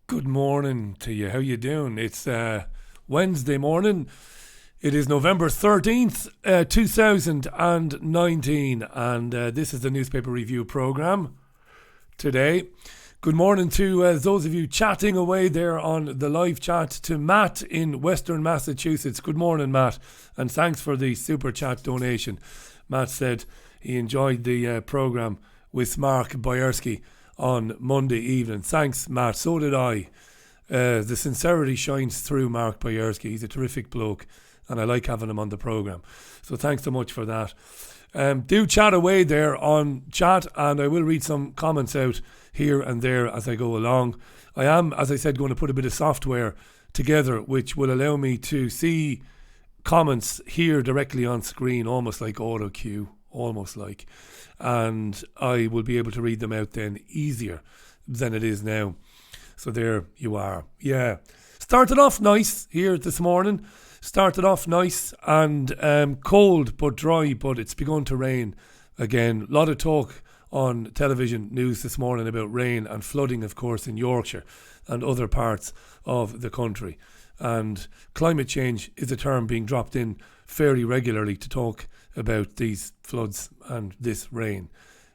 Good morning to you. How you doing? It's Wednesday morning. It is November 13th, 2019, and this is the newspaper review programme today. Good morning to those of you chatting away there on the live chat, to Matt in Western Massachusetts. Good morning, Matt, and thanks for the super chat donation. Matt said he enjoyed the programme with Mark Boyerski on Monday evening. Thanks, Matt. So did I. The sincerity shines through Mark Boyerski. He's a terrific bloke, and I like having him on the programme. So thanks so much for that. Do chat away there on chat, and I will read some comments out here and there as I go along. I am, as I said, going to put a bit of software together which will allow me to see comments here directly on screen, almost like auto cue, and I will be able to read them out then easier than it is now. So there you are. Yeah, started off nice here this morning. Started off nice and cold but dry, but it's begun to rain again. A lot of talk on television news this morning about rain and flooding, of course, in Yorkshire and other parts of the country. And climate change is a term being dropped in fairly regularly to talk about these floods and this rain.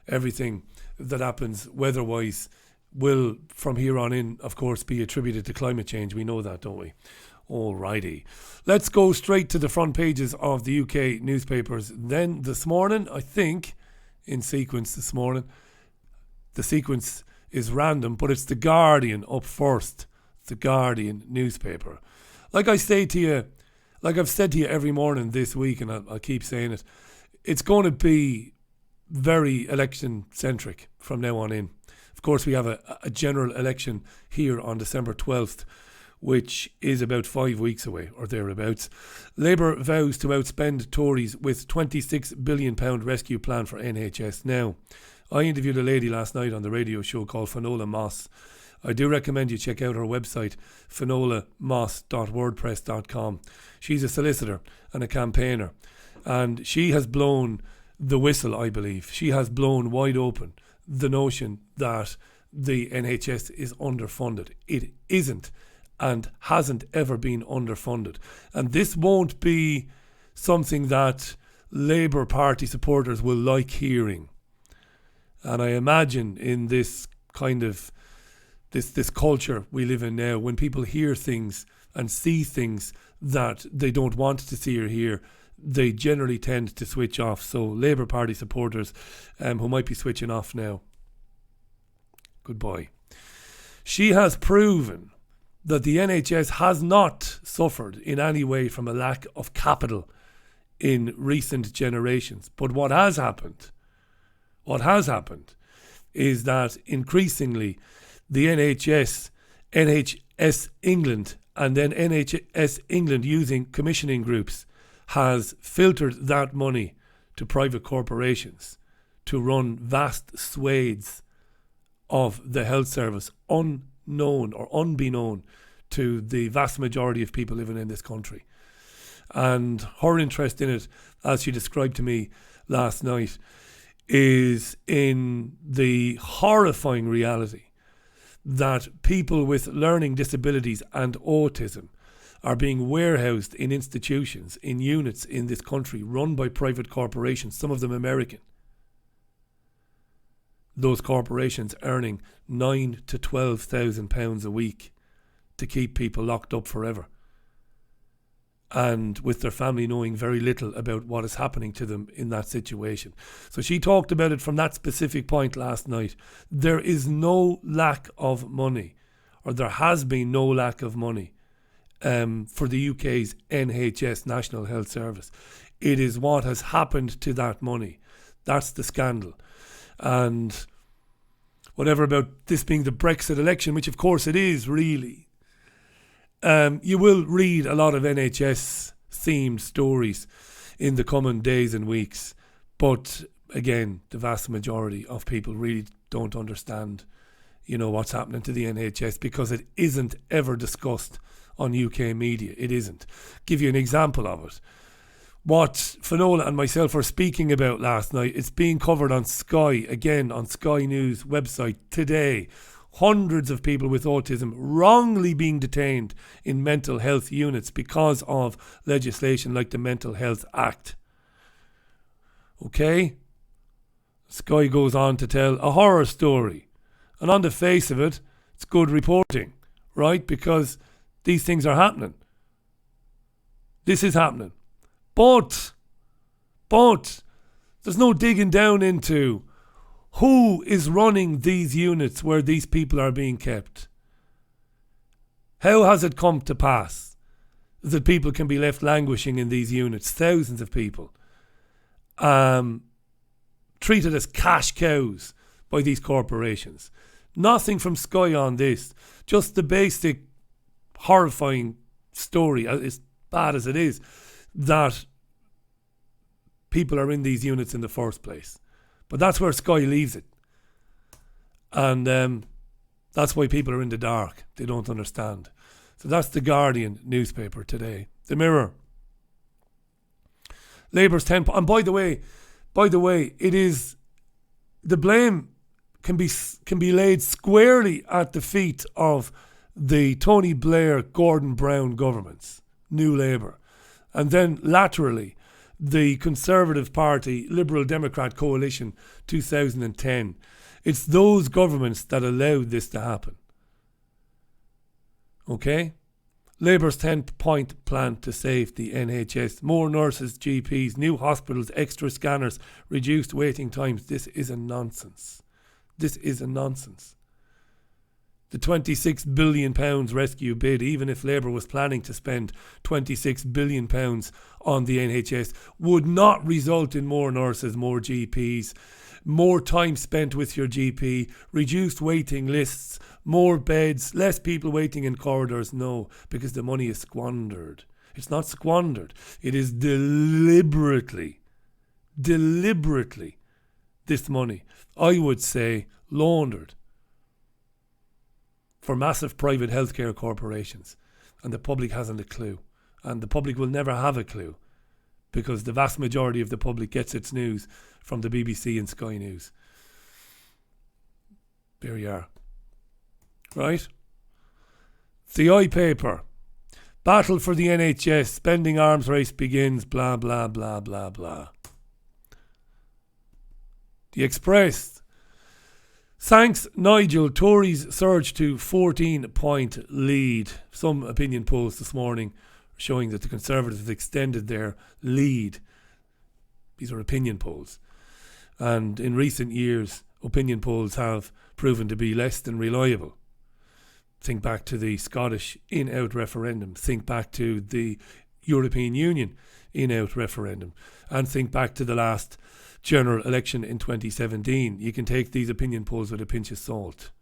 Everything that happens weather-wise will, from here on in, of course, be attributed to climate change. We know that, don't we? Alrighty. Let's go straight to the front pages of the UK newspapers. Then this morning, I think, in sequence this morning, the sequence is random, but it's The Guardian up first. The Guardian newspaper. Like I say to you, like I've said to you every morning this week, and I'll keep saying it, it's going to be very election-centric from now on in. Of course, we have a general election here on December 12th, which is about 5 weeks away, or thereabouts. Labour vows to outspend Tories with £26 billion rescue plan for NHS. Now, I interviewed a lady last night on the radio show called Finola Moss. I do recommend you check out her website, finolamoss.wordpress.com. She's a solicitor and a campaigner, and she has blown the whistle, I believe. She has blown wide open the notion that the NHS is underfunded. It isn't and hasn't ever been underfunded. And this won't be something that Labour Party supporters will like hearing. And I imagine in this kind of this culture we live in now, when people hear things and see things that they don't want to see or hear, they generally tend to switch off. So Labour Party supporters who might be switching off now, goodbye. She has proven that the NHS has not suffered in any way from a lack of capital in recent generations. But what has happened is that increasingly the NHS England, and then NHS England using commissioning groups, has filtered that money to private corporations to run vast swathes of the health service, unknown or unbeknown to the vast majority of people living in this country. And her interest in it, as she described to me last night, is in the horrifying reality that people with learning disabilities and autism are being warehoused in institutions, in units in this country run by private corporations, some of them American. Those corporations earning £9,000 to £12,000 a week to keep people locked up forever, and with their family knowing very little about what is happening to them in that situation. So she talked about it from that specific point last night. There is no lack of money, or there has been no lack of money for the UK's NHS, National Health Service. It is what has happened to that money. That's the scandal. And whatever about this being the Brexit election, which of course it is really, you will read a lot of NHS themed stories in the coming days and weeks. But again, the vast majority of people really don't understand, what's happening to the NHS, because it isn't ever discussed on UK media. It isn't. Give you an example of it. What Finola and myself were speaking about last night, it's being covered on Sky, again on Sky News website today. hundreds of people with autism wrongly being detained in mental health units because of legislation like the Mental Health Act. Okay? Sky goes on to tell a horror story. And on the face of it, it's good reporting, right? Because these things are happening. This is happening. But, there's no digging down into who is running these units where these people are being kept. How has it come to pass that people can be left languishing in these units, thousands of people, treated as cash cows by these corporations? Nothing from Sky on this, just the basic horrifying story, as bad as it is, that people are in these units in the first place. But that's where Sky leaves it. And that's why people are in the dark. They don't understand. So that's the Guardian newspaper today. The Mirror. Labour's 10... And by the way, it is... The blame can be laid squarely at the feet of the Tony Blair, Gordon Brown governments, New Labour. And then laterally, the Conservative Party, Liberal Democrat coalition, 2010. It's those governments that allowed this to happen. Okay? Labour's 10-point plan to save the NHS. More nurses, GPs, new hospitals, extra scanners, reduced waiting times. This is a nonsense. This is a nonsense. The £26 billion rescue bid, even if Labour was planning to spend £26 billion on the NHS, would not result in more nurses, more GPs, more time spent with your GP, reduced waiting lists, more beds, less people waiting in corridors. No, because the money is squandered. It's not squandered. It is deliberately, this money, I would say, laundered for massive private healthcare corporations. And the public hasn't a clue. And the public will never have a clue, because the vast majority of the public gets its news from the BBC and Sky News. There you are. Right? The iPaper. Battle for the NHS. Spending arms race begins. Blah, blah, blah, blah, blah. The Express. Thanks Nigel, Tories surge to 14-point lead. Some opinion polls this morning showing that the Conservatives have extended their lead. These are opinion polls. And in recent years, opinion polls have proven to be less than reliable. Think back to the Scottish in-out referendum. Think back to the European Union in-out referendum. And think back to the last general election in 2017. You can take these opinion polls with a pinch of salt.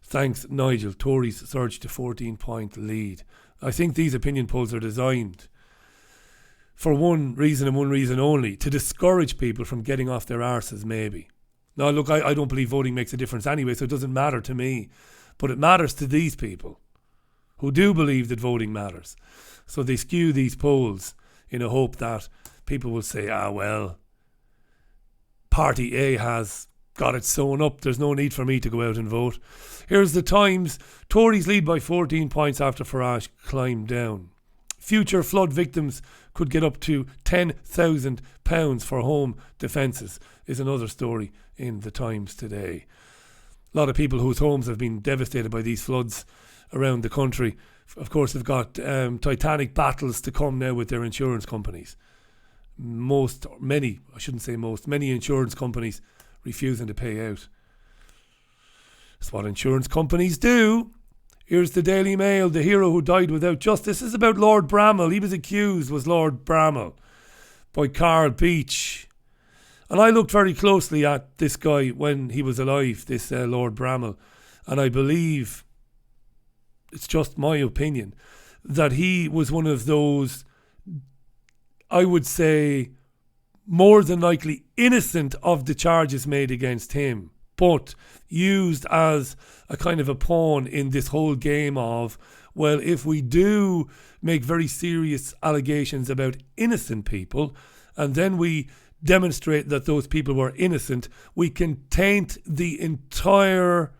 Thanks Nigel, Tories surge to 14-point lead. I think these opinion polls are designed for one reason and one reason only: to discourage people from getting off their arses, maybe. Now look, I don't believe voting makes a difference anyway, so it doesn't matter to me. But it matters to these people who do believe that voting matters. So they skew these polls in a hope that people will say, well, Party A has got it sewn up. There's no need for me to go out and vote. Here's the Times. Tories lead by 14 points after Farage climbed down. Future flood victims could get up to £10,000 for home defences is another story in the Times today. A lot of people whose homes have been devastated by these floods around the country, of course, have got titanic battles to come now with their insurance companies. Many insurance companies refusing to pay out. That's what insurance companies do. Here's the Daily Mail. The hero who died without justice. This is about Lord Bramall. He was accused, was Lord Bramall, by Carl Beach. And I looked very closely at this guy when he was alive, this Lord Bramall. And I believe, it's just my opinion, that he was one of those, I would say, more than likely innocent of the charges made against him, but used as a kind of a pawn in this whole game of, well, if we do make very serious allegations about innocent people, and then we demonstrate that those people were innocent, we can taint the entire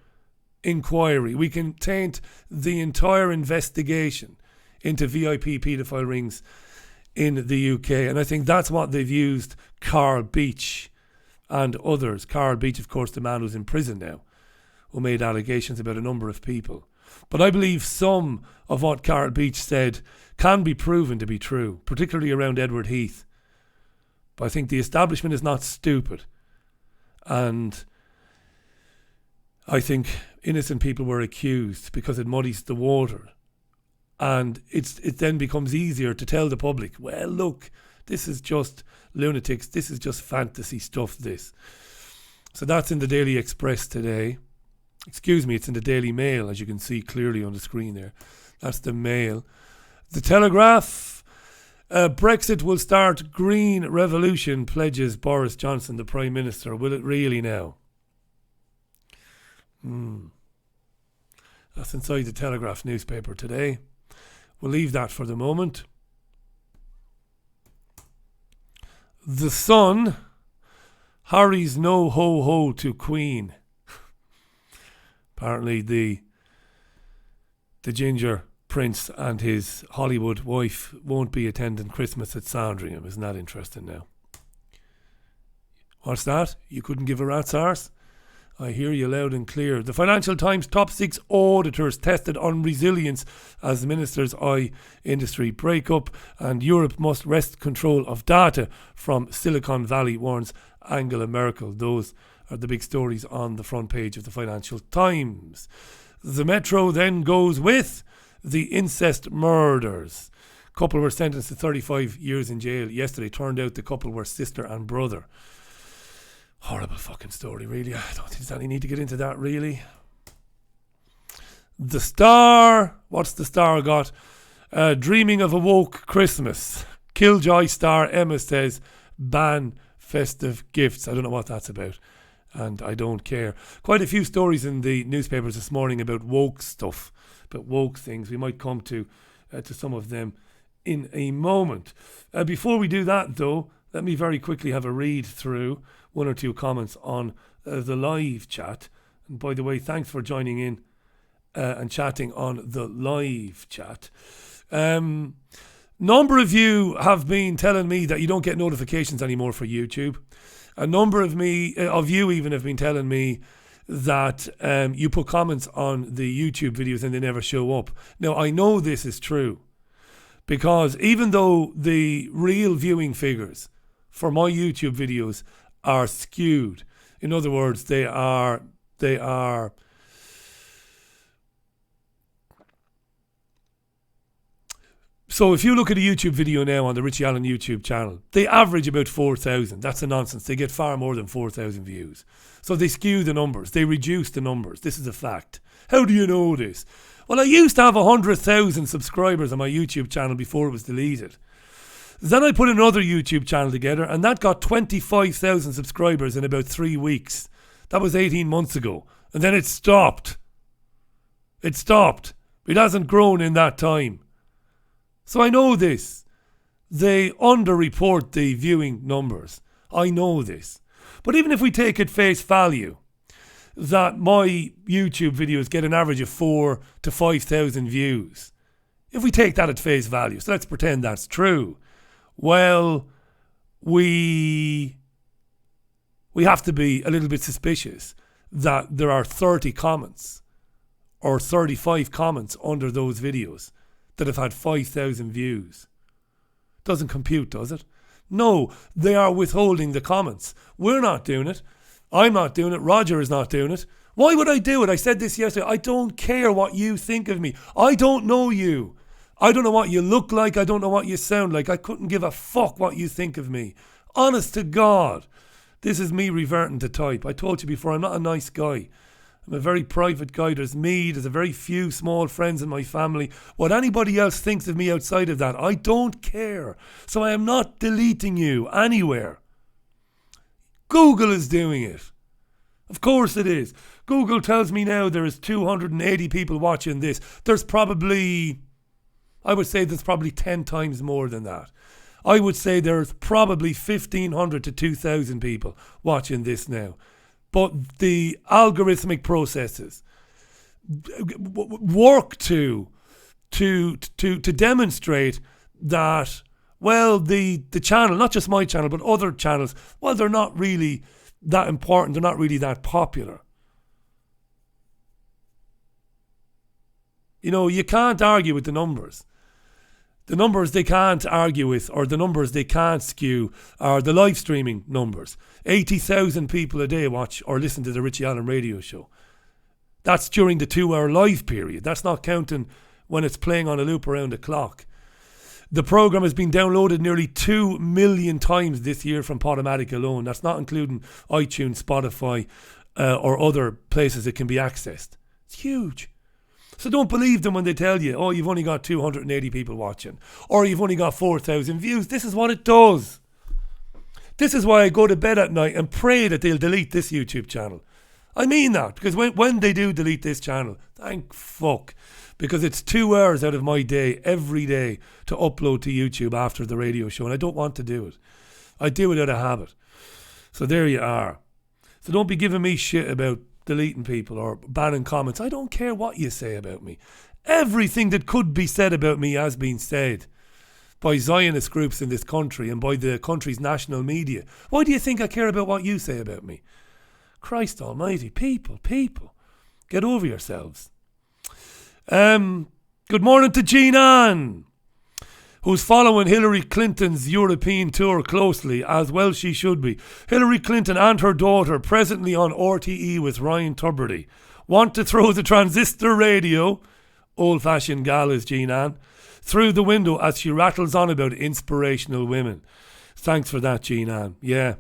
inquiry. We can taint the entire investigation into VIP paedophile rings in the UK. And I think that's what they've used Carl Beach and others. Carl Beach, of course, the man who's in prison now, who made allegations about a number of people. But I believe some of what Carl Beach said can be proven to be true, particularly around Edward Heath. But I think the establishment is not stupid. And I think innocent people were accused because it muddies the water. And it then becomes easier to tell the public, well, look, this is just lunatics, this is just fantasy stuff, this. So that's in the Daily Express today. Excuse me, it's in the Daily Mail, as you can see clearly on the screen there. That's the Mail. The Telegraph, Brexit will start green revolution, pledges Boris Johnson, the Prime Minister. Will it really now? That's inside the Telegraph newspaper today. We'll leave that for the moment. The Sun, Harry's no ho-ho to Queen. Apparently the ginger prince and his Hollywood wife won't be attending Christmas at Sandringham. Isn't that interesting now? What's that? You couldn't give a rat's arse? I hear you loud and clear. The Financial Times top 6 auditors tested on resilience as ministers eye industry breakup, and Europe must wrest control of data from Silicon Valley, warns Angela Merkel. Those are the big stories on the front page of the Financial Times. The Metro then goes with the incest murders. Couple were sentenced to 35 years in jail yesterday. Turned out the couple were sister and brother. Horrible fucking story, really. I don't think there's any need to get into that, really. The Star. What's the Star got? Dreaming of a woke Christmas. Killjoy star Emma says ban festive gifts. I don't know what that's about, and I don't care. Quite a few stories in the newspapers this morning about woke stuff, about woke things. We might come to some of them in a moment. Before we do that, though, let me very quickly have a read through one or two comments on the live chat. And by the way, thanks for joining in and chatting on the live chat. Number of you have been telling me that you don't get notifications anymore for YouTube. A number of you even have been telling me that you put comments on the YouTube videos and they never show up. Now, I know this is true because even though the real viewing figures for my YouTube videos are skewed, in other words, they are so if you look at a YouTube video now on the Richie Allen YouTube channel, they average about 4,000. That's a nonsense. They get far more than 4,000 views. So they skew the numbers. They reduce the numbers. This is a fact. How do you know this? Well, I used to have 100,000 subscribers on my YouTube channel before it was deleted. Then I put another YouTube channel together and that got 25,000 subscribers in about 3 weeks. That was 18 months ago. And then it stopped. It stopped. It hasn't grown in that time. So I know this. They underreport the viewing numbers. I know this. But even if we take at face value that my YouTube videos get an average of 4,000 to 5,000 views, if we take that at face value, so let's pretend that's true, well, we have to be a little bit suspicious that there are 30 comments or 35 comments under those videos that have had 5,000 views. Doesn't compute, does it? No, they are withholding the comments. We're not doing it. I'm not doing it. Roger is not doing it. Why would I do it? I said this yesterday. I don't care what you think of me. I don't know you. I don't know what you look like. I don't know what you sound like. I couldn't give a fuck what you think of me. Honest to God. This is me reverting to type. I told you before, I'm not a nice guy. I'm a very private guy. There's me. There's a very few small friends in my family. What anybody else thinks of me outside of that, I don't care. So I am not deleting you anywhere. Google is doing it. Of course it is. Google tells me now there is 280 people watching this. There's probably, I would say there's probably 10 times more than that. I would say there's probably 1,500 to 2,000 people watching this now. But the algorithmic processes work to demonstrate that, well, the channel, not just my channel, but other channels, well, they're not really that important. They're not really that popular. You know, you can't argue with the numbers. The numbers they can't argue with, or the numbers they can't skew, are the live streaming numbers. 80,000 people a day watch or listen to the Richie Allen radio show. That's during the 2-hour live period. That's not counting when it's playing on a loop around the clock. The programme has been downloaded nearly 2 million times this year from Podomatic alone. That's not including iTunes, Spotify, or other places it can be accessed. It's huge. So don't believe them when they tell you, oh, you've only got 280 people watching, or you've only got 4,000 views. This is what it does. This is why I go to bed at night and pray that they'll delete this YouTube channel. I mean that, because when they do delete this channel, thank fuck, because it's 2 hours out of my day, every day, to upload to YouTube after the radio show, and I don't want to do it. I do it out of habit. So there you are. So don't be giving me shit about deleting people or banning comments. I don't care what you say about me. Everything that could be said about me has been said by Zionist groups in this country and by the country's national media. Why do you think I care about what you say about me? Christ almighty, people, get over yourselves. Good morning to Jean Ann, who's following Hillary Clinton's European tour closely, as well she should be. Hillary Clinton and her daughter, presently on RTE with Ryan Tubridy, want to throw the transistor radio, old-fashioned gal is Jean Ann, through the window as she rattles on about inspirational women. Thanks for that, Jean Ann. Yeah.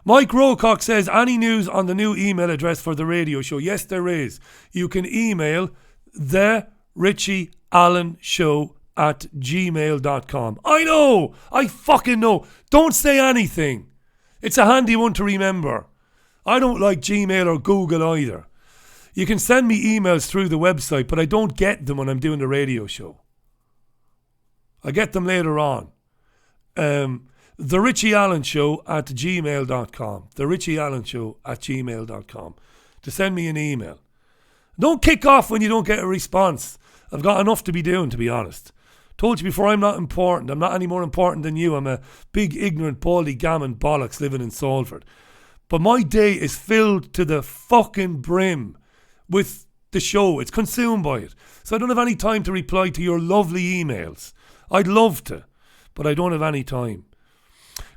Mike Rocock says, any news on the new email address for the radio show? Yes, there is. You can email the Richie Allen Show at gmail.com. I know. I fucking know. Don't say anything. It's a handy one to remember. I don't like Gmail or Google either. You can send me emails through the website, but I don't get them when I'm doing the radio show. I get them later on. The Richie Allen Show at gmail.com. The Richie Allen Show at gmail.com. To send me an email. Don't kick off when you don't get a response. I've got enough to be doing, to be honest. Told you before, I'm not important. I'm not any more important than you. I'm a big, ignorant, baldy, gammon bollocks living in Salford. But my day is filled to the fucking brim with the show. It's consumed by it. So I don't have any time to reply to your lovely emails. I'd love to, but I don't have any time.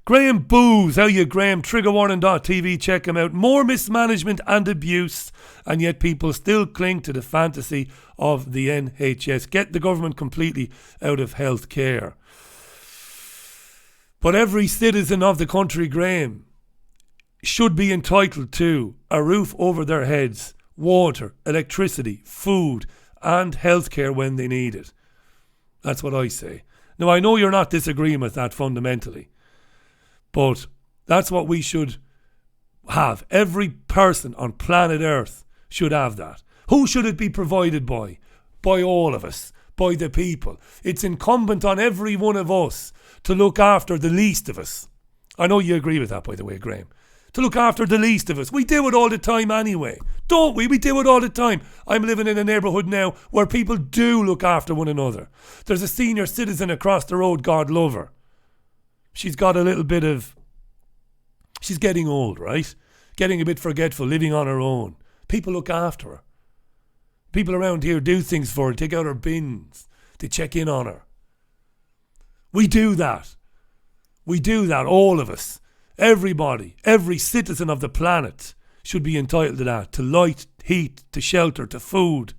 Graham Booze, how you, Graham? Triggerwarning.tv, check him out. More mismanagement and abuse, and yet people still cling to the fantasy of the NHS. Get the government completely out of health care. But every citizen of the country, Graham, should be entitled to a roof over their heads, water, electricity, food, and healthcare when they need it. That's what I say. Now, I know you're not disagreeing with that fundamentally, but that's what we should have. Every person on planet Earth should have that. Who should it be provided by? By all of us, by the people. It's incumbent on every one of us to look after the least of us. I know you agree with that, by the way, Graham. To look after the least of us. We do it all the time anyway, don't we? We do it all the time. I'm living in a neighbourhood now where people do look after one another. There's a senior citizen across the road, God love her. She's got a little bit of... She's getting old, right? Getting a bit forgetful, living on her own. People look after her. People around here do things for her, take out her bins. They check in on her. We do that. We do that, all of us. Everybody, every citizen of the planet should be entitled to that. To light, heat, to shelter, to food.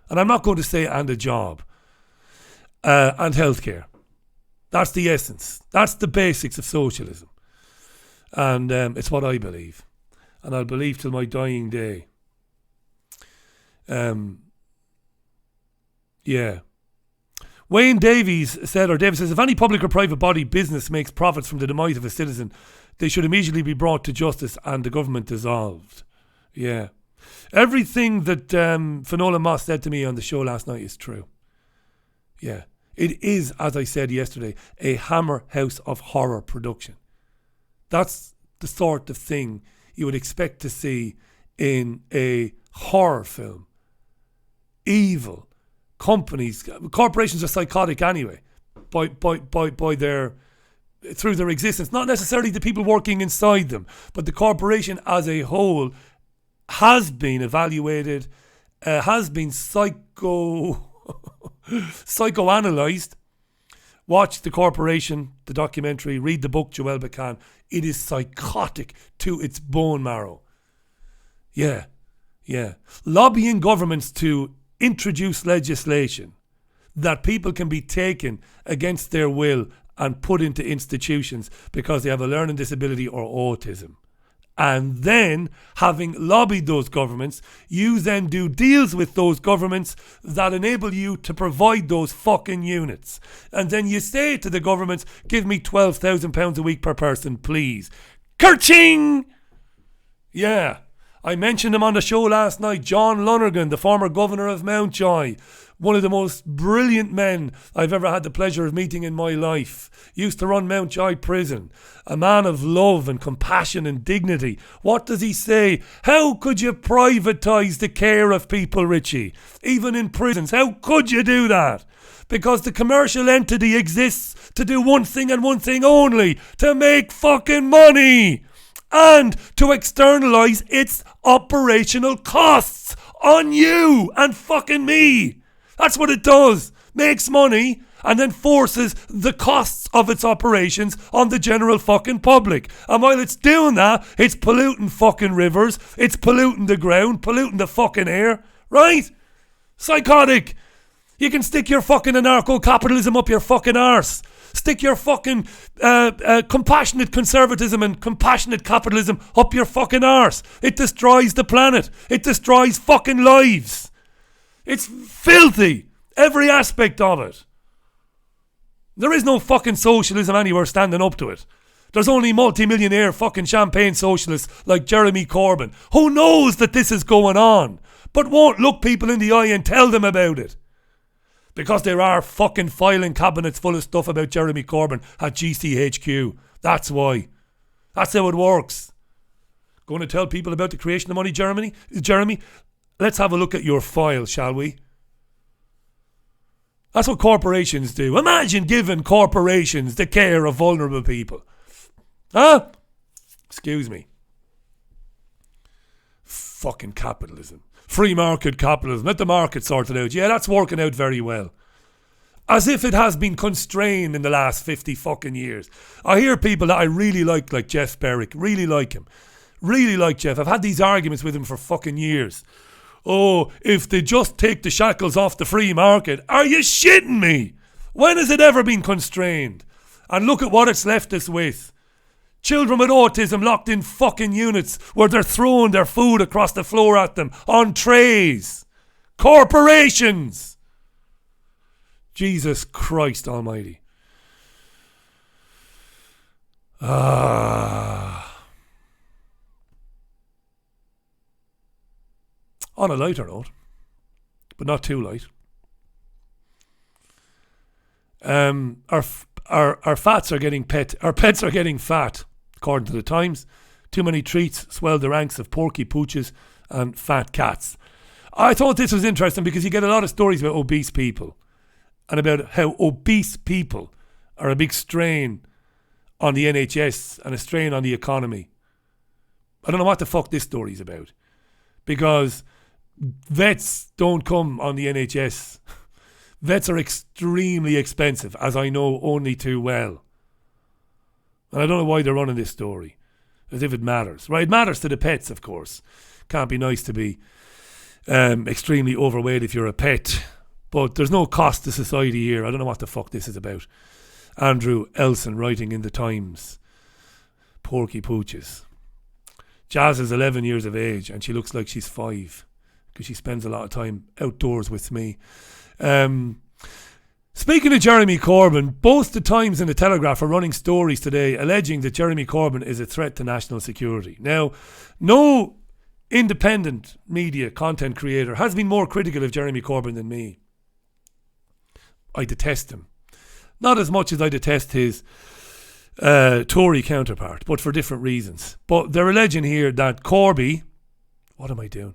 And I'm not going to say and a job. And healthcare. That's the essence. That's the basics of socialism. And it's what I believe. And I'll believe till my dying day. Yeah. Wayne Davies said, if any public or private body business makes profits from the demise of a citizen, they should immediately be brought to justice and the government dissolved. Yeah. Everything that Finola Moss said to me on the show last night is true. Yeah. It is, as I said yesterday, a Hammer House of Horror production. That's the sort of thing you would expect to see in a horror film, evil. Corporations are psychotic anyway, by their through their existence. Not necessarily the people working inside them, but the corporation as a whole has been evaluated, has been psychoanalyzed. Watch The Corporation, the documentary, read the book, Joel Bacan. It is psychotic to its bone marrow. Yeah. Lobbying governments to introduce legislation that people can be taken against their will and put into institutions because they have a learning disability or autism. And then, having lobbied those governments, you then do deals with those governments that enable you to provide those fucking units. And then you say to the governments, give me £12,000 a week per person, please. Kerching! Yeah. I mentioned him on the show last night, John Lonergan, the former governor of Mountjoy. One of the most brilliant men I've ever had the pleasure of meeting in my life. Used to run Mountjoy Prison. A man of love and compassion and dignity. What does he say? How could you privatise the care of people, Richie? Even in prisons, how could you do that? Because the commercial entity exists to do one thing and one thing only. To make fucking money. And to externalise its operational costs on you and fucking me. That's what it does. Makes money and then forces the costs of its operations on the general fucking public. And while it's doing that, it's polluting fucking rivers, it's polluting the ground, polluting the fucking air. Right? Psychotic. You can stick your fucking anarcho-capitalism up your fucking arse. Stick your fucking compassionate conservatism and compassionate capitalism up your fucking arse. It destroys the planet. It destroys fucking lives. It's filthy. Every aspect of it. There is no fucking socialism anywhere standing up to it. There's only multi-millionaire fucking champagne socialists like Jeremy Corbyn who knows that this is going on but won't look people in the eye and tell them about it. Because there are fucking filing cabinets full of stuff about Jeremy Corbyn at GCHQ. That's why. That's how it works. Going to tell people about the creation of money, Jeremy? Let's have a look at your file, shall we? That's what corporations do. Imagine giving corporations the care of vulnerable people. Huh? Excuse me. Fucking capitalism. Free market capitalism. Let the market sort it out. Yeah, that's working out very well. As if it has been constrained in the last 50 fucking years. I hear people that I really like Jeff Berwick. Really like him. Really like Jeff. I've had these arguments with him for fucking years. Oh, if they just take the shackles off the free market. Are you shitting me? When has it ever been constrained? And look at what it's left us with. Children with autism locked in fucking units where they're throwing their food across the floor at them on trays. Corporations. Jesus Christ almighty. On a lighter note, but not too light. Our pets are getting fat, according to the Times. Too many treats swell the ranks of porky pooches and fat cats. I thought this was interesting because you get a lot of stories about obese people and about how obese people are a big strain on the NHS and a strain on the economy. I don't know what the fuck this story's about, because vets don't come on the NHS. Vets are extremely expensive, as I know only too well. And I don't know why they're running this story, as if it matters. Right, it matters to the pets, of course. Can't be nice to be extremely overweight if you're a pet. But there's no cost to society here. I don't know what the fuck this is about. Andrew Elson writing in the Times. Porky pooches. Jazz is 11 years of age and she looks like she's 5. Because she spends a lot of time outdoors with me. Speaking of Jeremy Corbyn, both the Times and the Telegraph are running stories today alleging that Jeremy Corbyn is a threat to national security. Now, no independent media content creator has been more critical of Jeremy Corbyn than me. I detest him. Not as much as I detest his Tory counterpart, but for different reasons. But they're alleging here that Corby, what am I doing,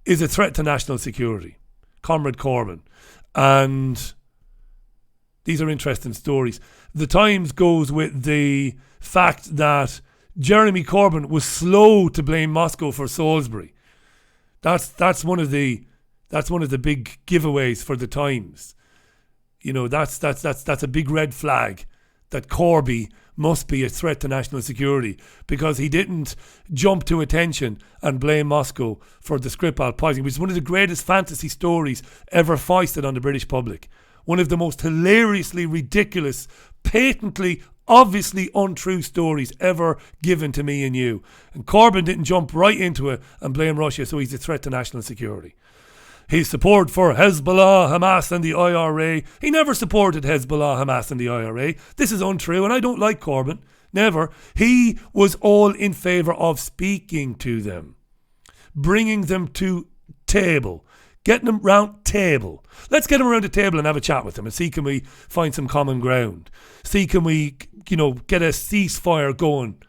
is a threat to national security. Comrade Corbyn. And these are interesting stories. The Times goes with the fact that Jeremy Corbyn was slow to blame Moscow for Salisbury. That's one of the big giveaways for the Times. You know, that's a big red flag that Corby must be a threat to national security, because he didn't jump to attention and blame Moscow for the Skripal poisoning, which is one of the greatest fantasy stories ever foisted on the British public. One of the most hilariously ridiculous, patently, obviously untrue stories ever given to me and you. And Corbyn didn't jump right into it and blame Russia, so he's a threat to national security. His support for Hezbollah, Hamas and the IRA. He never supported Hezbollah, Hamas and the IRA. This is untrue, and I don't like Corbyn. Never. He was all in favour of speaking to them, bringing them to table, getting them round table. Let's get them around the table and have a chat with them and see can we find some common ground. See can we, get a ceasefire going,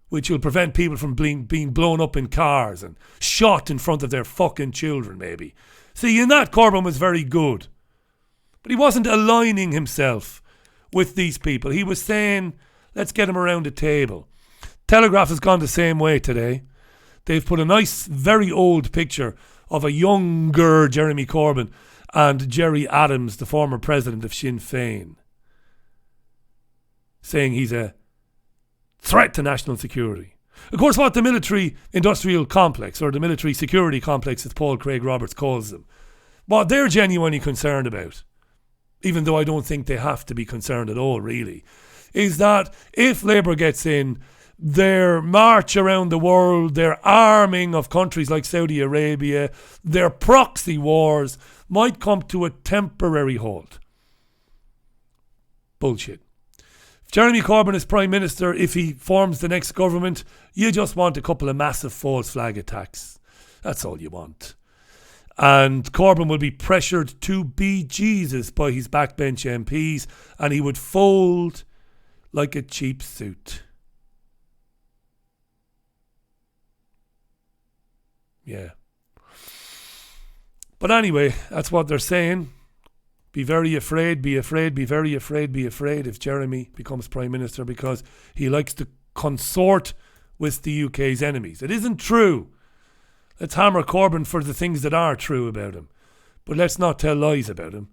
which will prevent people from being blown up in cars and shot in front of their fucking children, maybe. See, in that, Corbyn was very good. But he wasn't aligning himself with these people. He was saying, let's get them around the table. Telegraph has gone the same way today. They've put a nice, very old picture of a younger Jeremy Corbyn and Gerry Adams, the former president of Sinn Féin, saying he's a threat to national security. Of course, what the military-industrial complex, or the military security complex as Paul Craig Roberts calls them, what they're genuinely concerned about, even though I don't think they have to be concerned at all, really, is that if Labour gets in, their march around the world, their arming of countries like Saudi Arabia, their proxy wars might come to a temporary halt. Bullshit. If Jeremy Corbyn is Prime Minister, if he forms the next government, you just want a couple of massive false flag attacks. That's all you want. And Corbyn will be pressured to be Jesus by his backbench MPs, and he would fold like a cheap suit. Yeah. But anyway, that's what they're saying. Be very afraid, be afraid, be very afraid, be afraid if Jeremy becomes Prime Minister, because he likes to consort with the UK's enemies. It isn't true. Let's hammer Corbyn for the things that are true about him. But let's not tell lies about him.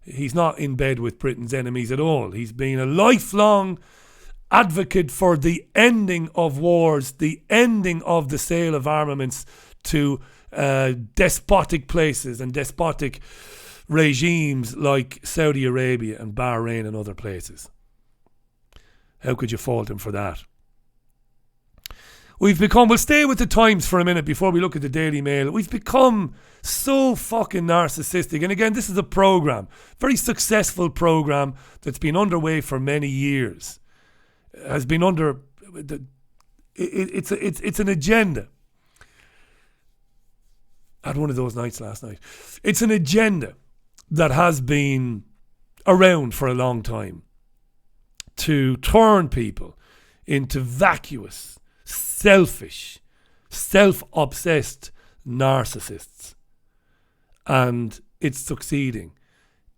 He's not in bed with Britain's enemies at all. He's been a lifelong advocate for the ending of wars, the ending of the sale of armaments to despotic places and despotic regimes like Saudi Arabia and Bahrain and other places. How could you fault him for that? We'll stay with the Times for a minute before we look at the Daily Mail. We've become so fucking narcissistic. And again, this is a programme, very successful programme that's been underway for many years. Has been under, it's an agenda. I had one of those nights last night. It's an agenda that has been around for a long time to turn people into vacuous, selfish, self-obsessed narcissists. And it's succeeding.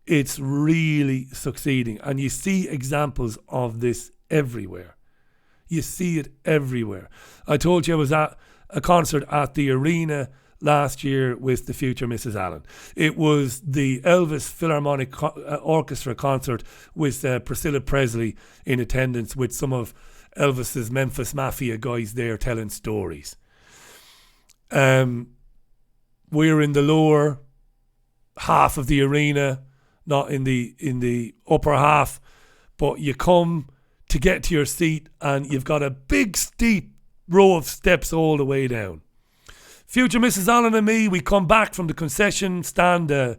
It's really succeeding. And you see examples of this everywhere. You see it everywhere. I told you I was at a concert at the Arena last year with the future Mrs. Allen. It was the Elvis Philharmonic Orchestra concert with Priscilla Presley in attendance, with some of Elvis's Memphis Mafia guys there telling stories. We're in the lower half of the arena, not in the upper half, but you come to get to your seat and you've got a big steep row of steps all the way down. Future Mrs. Allen and me, we come back from the concession stand, the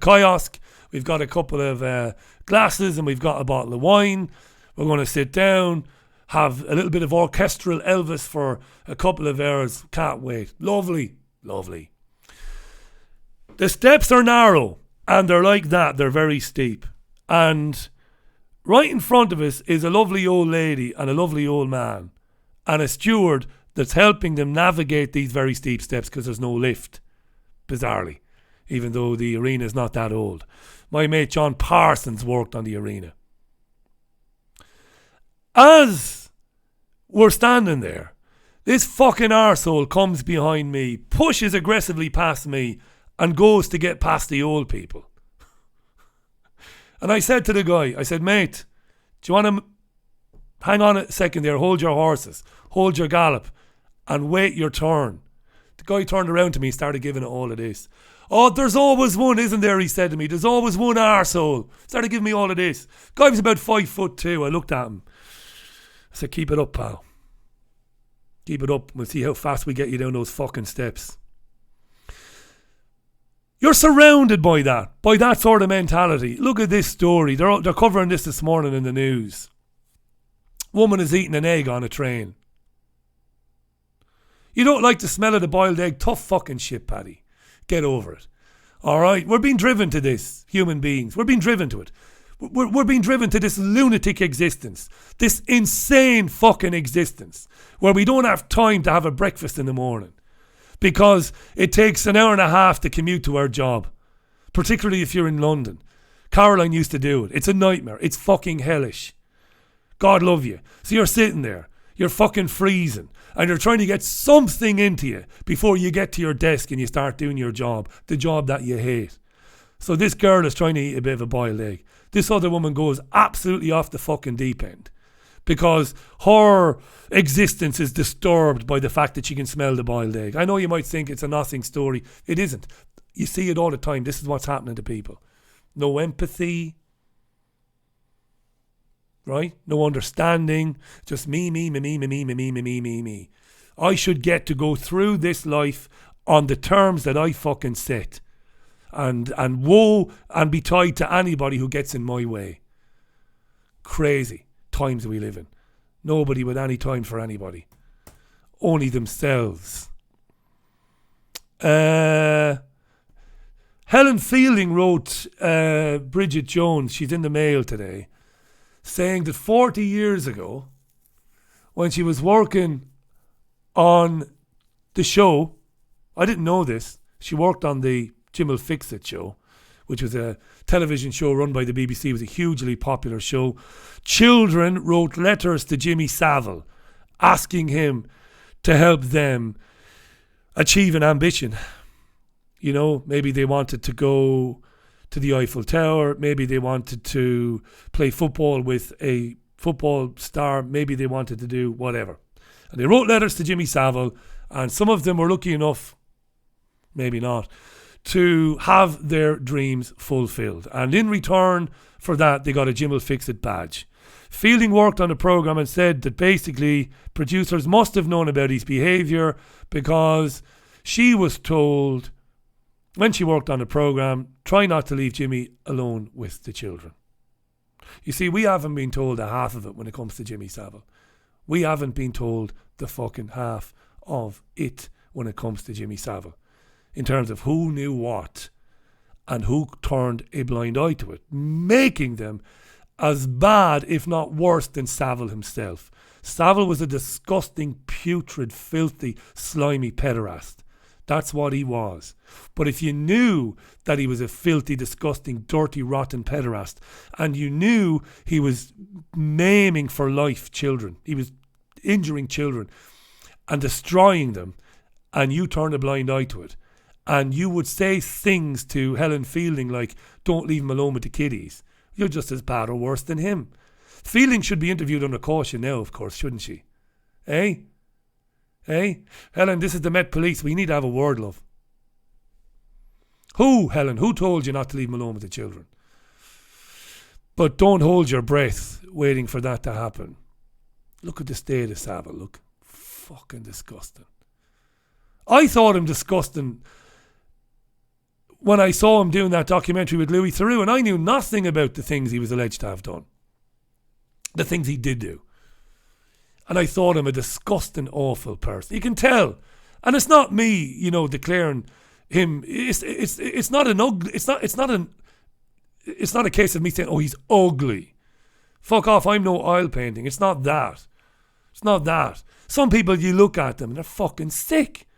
kiosk. We've got a couple of glasses and we've got a bottle of wine. We're going to sit down, have a little bit of orchestral Elvis for a couple of hours. Can't wait. Lovely, lovely. The steps are narrow and they're like that. They're very steep. And right in front of us is a lovely old lady and a lovely old man and a steward that's helping them navigate these very steep steps because there's no lift, bizarrely, even though the arena is not that old. My mate John Parsons worked on the arena. As we're standing there, this fucking arsehole comes behind me, pushes aggressively past me, and goes to get past the old people. And I said to the guy, I said, mate, do you want to hang on a second there, hold your horses, hold your gallop, and wait your turn. The guy turned around to me and started giving it all of this. Oh, there's always one, isn't there, he said to me. There's always one arsehole. Started giving me all of this. Guy was about 5'2". I looked at him. I said, keep it up, pal. Keep it up. We'll see how fast we get you down those fucking steps. You're surrounded by that sort of mentality. Look at this story. They're covering this morning in the news. Woman is eating an egg on a train. You don't like the smell of the boiled egg? Tough fucking shit, Paddy. Get over it. Alright? We're being driven to this, human beings. We're being driven to it. We're being driven to this lunatic existence. This insane fucking existence. Where we don't have time to have a breakfast in the morning. Because it takes an hour and a half to commute to our job. Particularly if you're in London. Caroline used to do it. It's a nightmare. It's fucking hellish. God love you. So you're sitting there. You're fucking freezing. And you're trying to get something into you before you get to your desk and you start doing your job. The job that you hate. So this girl is trying to eat a bit of a boiled egg. This other woman goes absolutely off the fucking deep end. Because her existence is disturbed by the fact that she can smell the boiled egg. I know you might think it's a nothing story. It isn't. You see it all the time. This is what's happening to people. No empathy. Right? No understanding. Just me. I should get to go through this life on the terms that I fucking set. And woe and be tied to anybody who gets in my way. Crazy times we live in. Nobody with any time for anybody. Only themselves. Helen Fielding wrote Bridget Jones, she's in the Mail today, saying that 40 years ago, when she was working on the show, I didn't know this, she worked on the Jim Will Fix It show, which was a television show run by the BBC. It was a hugely popular show. Children wrote letters to Jimmy Savile asking him to help them achieve an ambition. You know, maybe they wanted to go to the Eiffel Tower. Maybe they wanted to play football with a football star. Maybe they wanted to do whatever. And they wrote letters to Jimmy Savile, and some of them were lucky enough, maybe not, to have their dreams fulfilled. And in return for that, they got a Jim Will Fix It badge. Fielding worked on the programme and said that basically producers must have known about his behaviour because she was told when she worked on the programme, try not to leave Jimmy alone with the children. You see, we haven't been told the half of it when it comes to Jimmy Savile. We haven't been told the fucking half of it when it comes to Jimmy Savile. In terms of who knew what and who turned a blind eye to it, making them as bad, if not worse, than Savile himself. Savile was a disgusting, putrid, filthy, slimy pederast. That's what he was. But if you knew that he was a filthy, disgusting, dirty, rotten pederast, and you knew he was maiming for life children, he was injuring children and destroying them, and you turned a blind eye to it, and you would say things to Helen Fielding like, don't leave him alone with the kiddies, you're just as bad or worse than him. Fielding should be interviewed under caution now, of course, shouldn't she? Eh? Helen, this is the Met Police. We need to have a word, love. Who, Helen? Who told you not to leave him alone with the children? But don't hold your breath waiting for that to happen. Look at the state of Savile. Look. Fucking disgusting. I thought him disgusting when I saw him doing that documentary with Louis Theroux, and I knew nothing about the things he was alleged to have done. The things he did do. And I thought him a disgusting, awful person. You can tell. And it's not me, you know, declaring him. It's not an ugly. It's not a case of me saying, oh, he's ugly. Fuck off, I'm no oil painting. It's not that. It's not that. Some people, you look at them and they're fucking sick.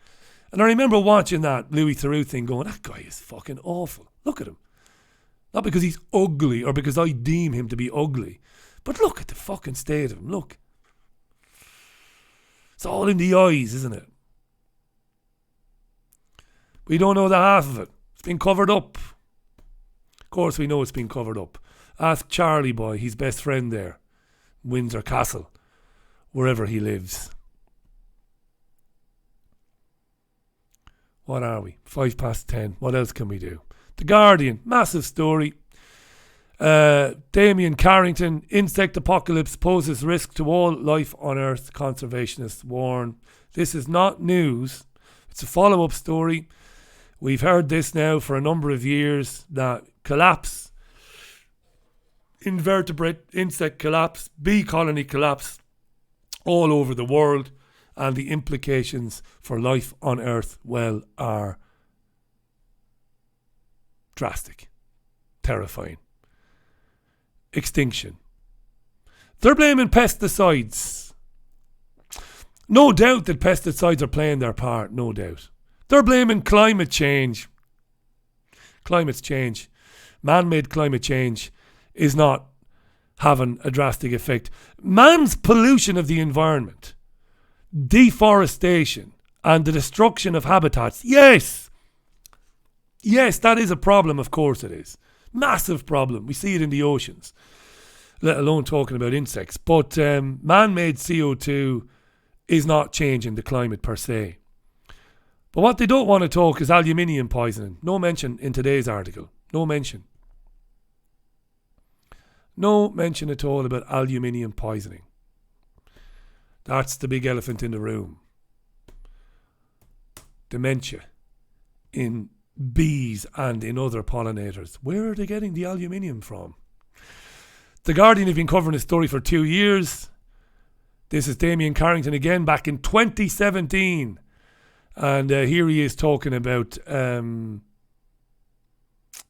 And I remember watching that Louis Theroux thing going, that guy is fucking awful. Look at him. Not because he's ugly or because I deem him to be ugly. But look at the fucking state of him. Look. It's all in the eyes, isn't it? We don't know the half of it. It's been covered up. Of course we know it's been covered up. Ask Charlie boy, his best friend there. Windsor Castle. Wherever he lives. What are we? 10:05. What else can we do? The Guardian. Massive story. Damien Carrington. Insect apocalypse poses risk to all life on Earth. Conservationists warn. This is not news. It's a follow-up story. We've heard this now for a number of years. That collapse. Invertebrate insect collapse. Bee colony collapse. All over the world. And the implications for life on Earth, well, are drastic. Terrifying. Extinction. They're blaming pesticides. No doubt that pesticides are playing their part, no doubt. They're blaming climate change. Climate change. Man-made climate change is not having a drastic effect. Man's pollution of the environment, deforestation and the destruction of habitats. Yes, that is a problem, of course it is. Massive problem. We see it in the oceans, let alone talking about insects. But man-made CO2 is not changing the climate per se. But what they don't want to talk is aluminium poisoning. No mention in today's article. No mention. No mention at all about aluminium poisoning. That's the big elephant in the room. Dementia in bees and in other pollinators. Where are they getting the aluminium from? The Guardian have been covering this story for 2 years. This is Damien Carrington again back in 2017. And here he is talking about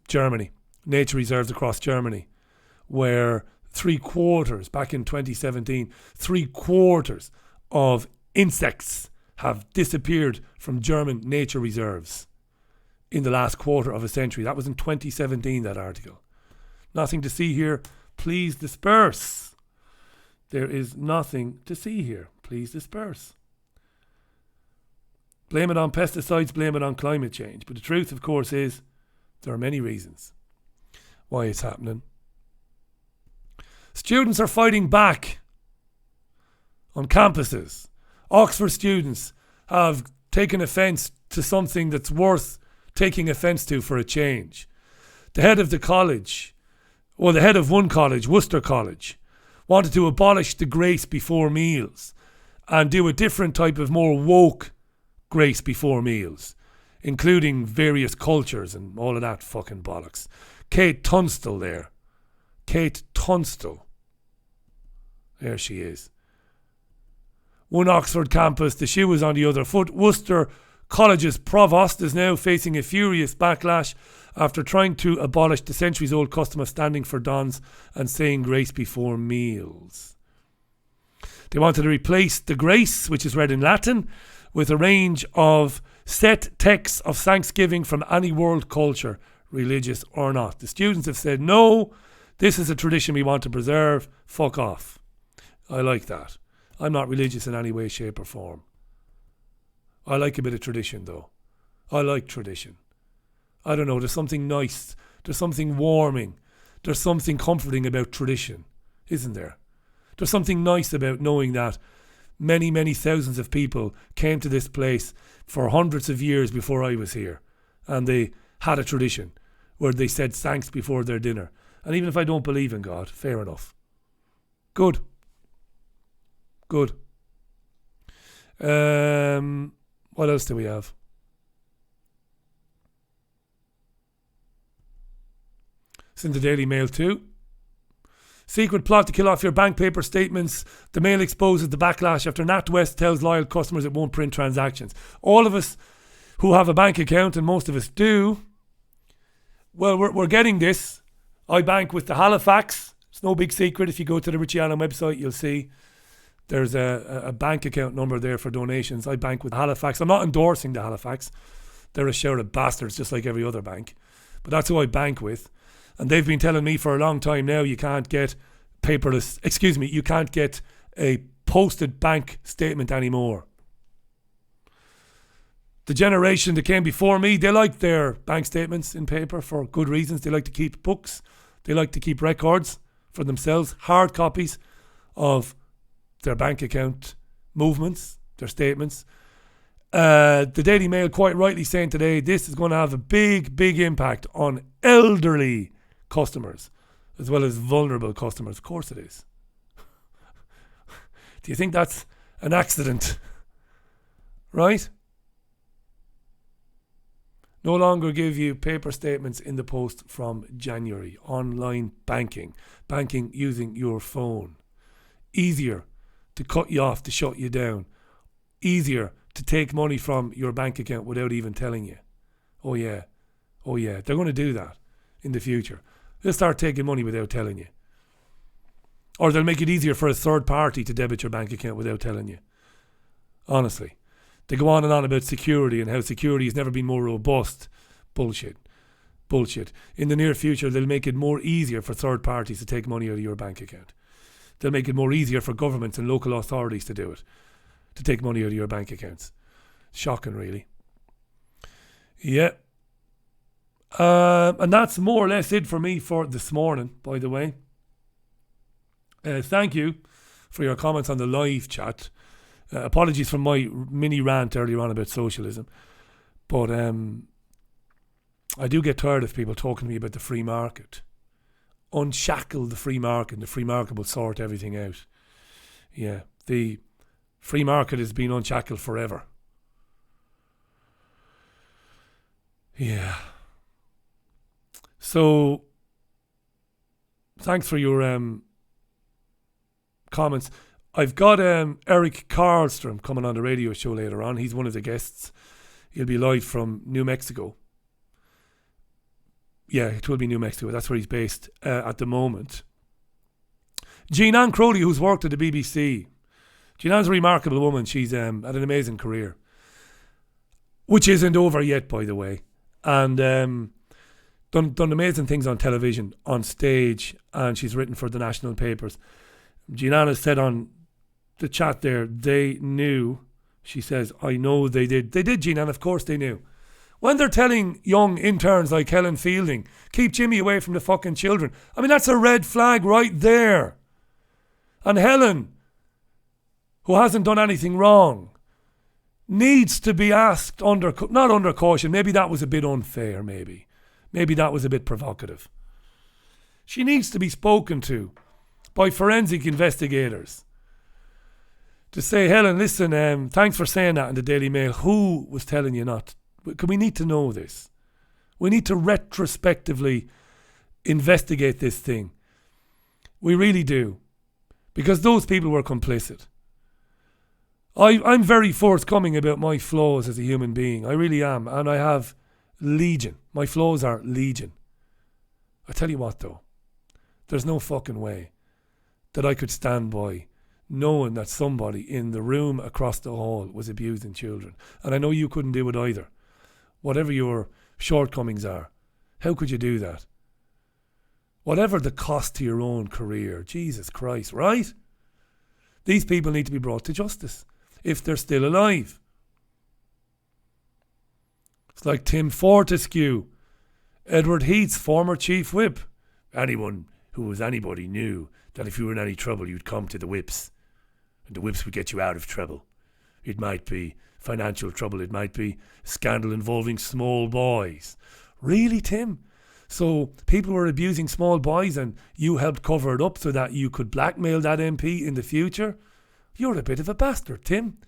Germany, nature reserves across Germany, where 3/4, back in 2017, 3/4 of insects have disappeared from German nature reserves in the last quarter of a century. That was in 2017, that article. Nothing to see here. Please disperse. There is nothing to see here. Please disperse. Blame it on pesticides, blame it on climate change. But the truth, of course, is there are many reasons why it's happening. Students are fighting back on campuses. Oxford students have taken offence to something that's worth taking offence to for a change. The head of the college, or the head of one college, Worcester College, wanted to abolish the grace before meals and do a different type of more woke grace before meals, including various cultures and all of that fucking bollocks. Kate Tunstall there. Kate Tunstall. There she is. One Oxford campus, the shoe is on the other foot. Worcester College's provost is now facing a furious backlash after trying to abolish the centuries-old custom of standing for dons and saying grace before meals. They wanted to replace the grace, which is read in Latin, with a range of set texts of thanksgiving from any world culture, religious or not. The students have said, no, this is a tradition we want to preserve. Fuck off. I like that. I'm not religious in any way, shape or form. I like a bit of tradition though. I like tradition. I don't know, there's something nice. There's something warming. There's something comforting about tradition, isn't there? There's something nice about knowing that many, many thousands of people came to this place for hundreds of years before I was here. And they had a tradition where they said thanks before their dinner. And even if I don't believe in God, fair enough. Good. Good. What else do we have? It's in the Daily Mail too. Secret plot to kill off your bank paper statements. The Mail exposes the backlash after NatWest tells loyal customers it won't print transactions. All of us who have a bank account, and most of us do, well, we're getting this. I bank with the Halifax. It's no big secret. If you go to the Richie Allen website, you'll see There's a bank account number there for donations. I bank with Halifax. I'm not endorsing the Halifax. They're a shout of bastards just like every other bank. But that's who I bank with. And they've been telling me for a long time now you can't get you can't get a posted bank statement anymore. The generation that came before me, they like their bank statements in paper for good reasons. They like to keep books. They like to keep records for themselves, hard copies of their bank account movements, their statements. The Daily Mail quite rightly saying today this is going to have a big, big impact on elderly customers as well as vulnerable customers. Of course it is. Do you think that's an accident? Right? No longer give you paper statements in the post from January. Online banking. Banking using your phone. Easier to cut you off, to shut you down. Easier to take money from your bank account without even telling you. Oh yeah. They're going to do that in the future. They'll start taking money without telling you. Or they'll make it easier for a third party to debit your bank account without telling you. Honestly. They go on and on about security and how security has never been more robust. Bullshit. In the near future, they'll make it more easier for third parties to take money out of your bank account. They'll make it more easier for governments and local authorities to do it. To take money out of your bank accounts. Shocking, really. Yeah. And that's more or less it for me for this morning, by the way. Thank you for your comments on the live chat. Apologies for my mini rant earlier on about socialism. But I do get tired of people talking to me about the free market. Unshackle the free market, and the free market will sort everything out. Yeah, the free market has been unshackled forever. Yeah. So, thanks for your comments. I've got Eric Karlstrom coming on the radio show later on. He's one of the guests. He'll be live from New Mexico. Yeah, it will be New Mexico. That's where he's based at the moment. Jean Ann Crowley, who's worked at the BBC. Jean Ann's a remarkable woman. She's had an amazing career. Which isn't over yet, by the way. And done amazing things on television, on stage, and she's written for the national papers. Jean Ann has said on the chat there, they knew. She says, I know they did. They did, Jean Ann, of course they knew. When they're telling young interns like Helen Fielding, keep Jimmy away from the fucking children. I mean, that's a red flag right there. And Helen, who hasn't done anything wrong, needs to be asked not under caution. Maybe that was a bit unfair, maybe. Maybe that was a bit provocative. She needs to be spoken to by forensic investigators. To say, Helen, listen, thanks for saying that in the Daily Mail. Who was telling you not? We need to know this. We need to retrospectively investigate this thing. We really do. Because those people were complicit. I'm very forthcoming about my flaws as a human being. I really am. And I have legion. My flaws are legion. I tell you what though. There's no fucking way that I could stand by knowing that somebody in the room across the hall was abusing children. And I know you couldn't do it either. Whatever your shortcomings are. How could you do that? Whatever the cost to your own career. Jesus Christ, right? These people need to be brought to justice. If they're still alive. It's like Tim Fortescue, Edward Heath's former chief whip. Anyone who was anybody knew that if you were in any trouble, you'd come to the whips. And the whips would get you out of trouble. It might be financial trouble. It might be scandal involving small boys. Really, Tim? So people were abusing small boys and you helped cover it up so that you could blackmail that MP in the future? You're a bit of a bastard, Tim.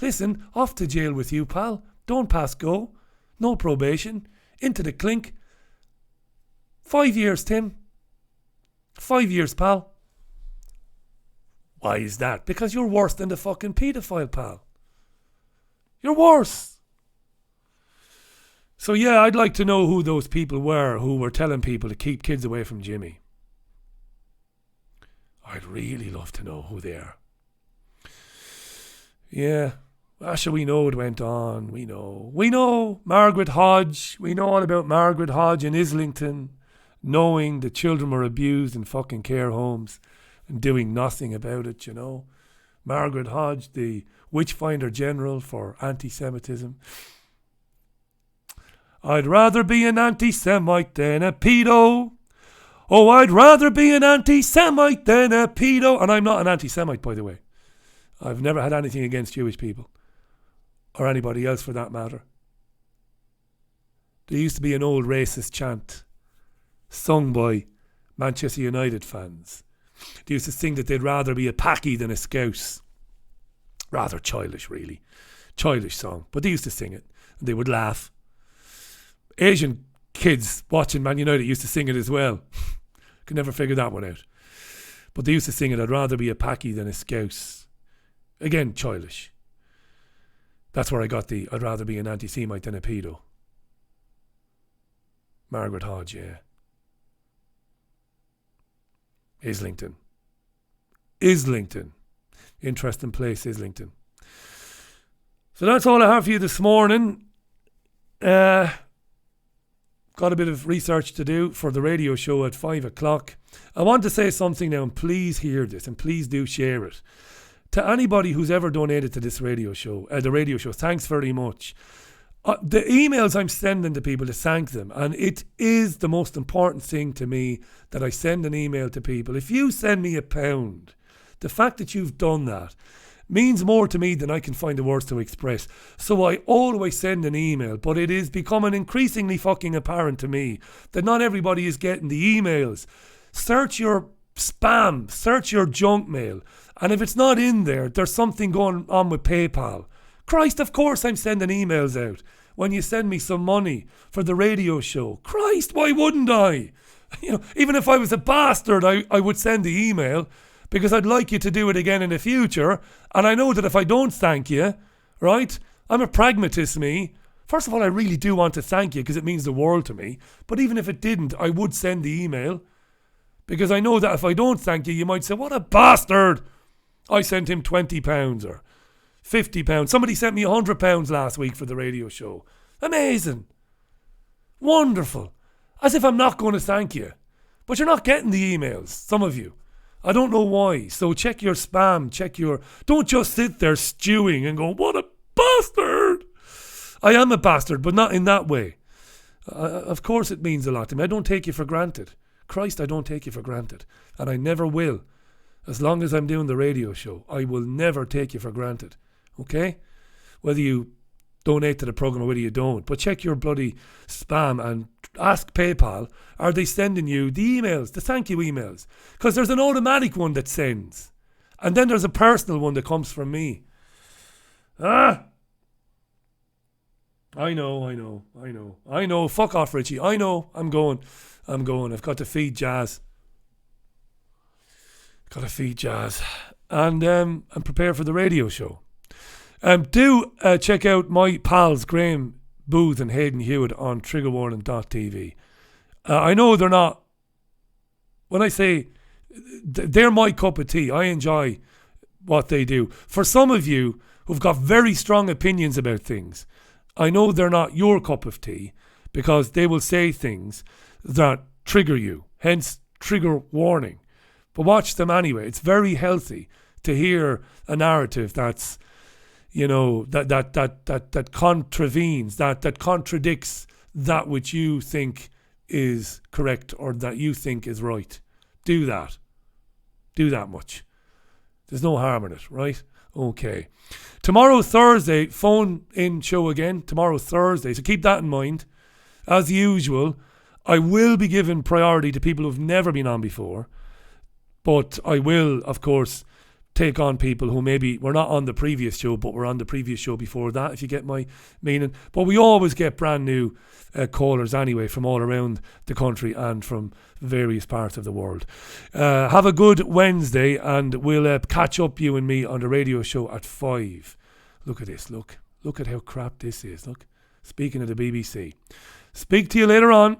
Listen, off to jail with you, pal. Don't pass go. No probation. Into the clink. 5 years, Tim. 5 years, pal. Why is that? Because you're worse than the fucking paedophile, pal. You're worse. So yeah, I'd like to know who those people were who were telling people to keep kids away from Jimmy. I'd really love to know who they are. Yeah. Sure, we know it went on. We know Margaret Hodge. We know all about Margaret Hodge in Islington, knowing the children were abused in fucking care homes and doing nothing about it, Margaret Hodge, the witchfinder general for anti-Semitism. I'd rather be an anti-Semite than a pedo. Oh, I'd rather be an anti-Semite than a pedo. And I'm not an anti-Semite, by the way. I've never had anything against Jewish people. Or anybody else for that matter. There used to be an old racist chant sung by Manchester United fans. They used to sing that they'd rather be a Packie than a Scouse. Rather childish, really. Childish song. But they used to sing it. And they would laugh. Asian kids watching Man United used to sing it as well. Could never figure that one out. But they used to sing it, I'd rather be a Packie than a Scouse. Again, childish. That's where I got the I'd rather be an anti-Semite than a pedo. Margaret Hodge, yeah. Islington. Interesting place, Islington. So that's all I have for you this morning. Got a bit of research to do for the radio show at 5 o'clock. I want to say something now, and please hear this, and please do share it. To anybody who's ever donated to this radio show, the radio show, thanks very much. The emails I'm sending to people to thank them, and it is the most important thing to me that I send an email to people. If you send me £1, the fact that you've done that means more to me than I can find the words to express. So I always send an email, but it is becoming increasingly fucking apparent to me that not everybody is getting the emails. Search your spam, search your junk mail, and if it's not in there, there's something going on with PayPal. Christ, of course I'm sending emails out when you send me some money for the radio show. Christ, why wouldn't I? Even if I was a bastard, I would send the email because I'd like you to do it again in the future. And I know that if I don't thank you, right, I'm a pragmatist, me. First of all, I really do want to thank you because it means the world to me. But even if it didn't, I would send the email because I know that if I don't thank you, you might say, what a bastard. I sent him £20 or £50. Somebody sent me £100 last week for the radio show. Amazing. Wonderful. As if I'm not going to thank you. But you're not getting the emails, some of you. I don't know why. So check your spam, don't just sit there stewing and go, what a bastard. I am a bastard, but not in that way. Of course it means a lot to me. I don't take you for granted. Christ, I don't take you for granted. And I never will. As long as I'm doing the radio show, I will never take you for granted. Okay? Whether you donate to the program or whether you don't. But check your bloody spam and ask PayPal, are they sending you the emails, the thank you emails? Because there's an automatic one that sends. And then there's a personal one that comes from me. I know. Fuck off, Richie. I know. I'm going. I've got to feed Jazz. And prepare for the radio show. Do check out my pals Graham Booth and Hayden Hewitt on triggerwarning.tv. I know they're not, when I say they're my cup of tea, I enjoy what they do. For some of you who've got very strong opinions about things, I know they're not your cup of tea because they will say things that trigger you, hence trigger warning. But watch them anyway. It's very healthy to hear a narrative that's, that contravenes, that contradicts that which you think is correct or that you think is right. Do that. Do that much. There's no harm in it, right? Okay. Tomorrow, Thursday, phone in show again. Tomorrow, Thursday. So keep that in mind. As usual, I will be giving priority to people who've never been on before. But I will, of course, take on people who maybe were not on the previous show, but were on the previous show before that, if you get my meaning. But we always get brand new callers anyway from all around the country and from various parts of the world. Have a good Wednesday, and we'll catch up, you and me, on the radio show at 5. Look at this, look at how crap this is. Look, speaking of the BBC. Speak to you later on.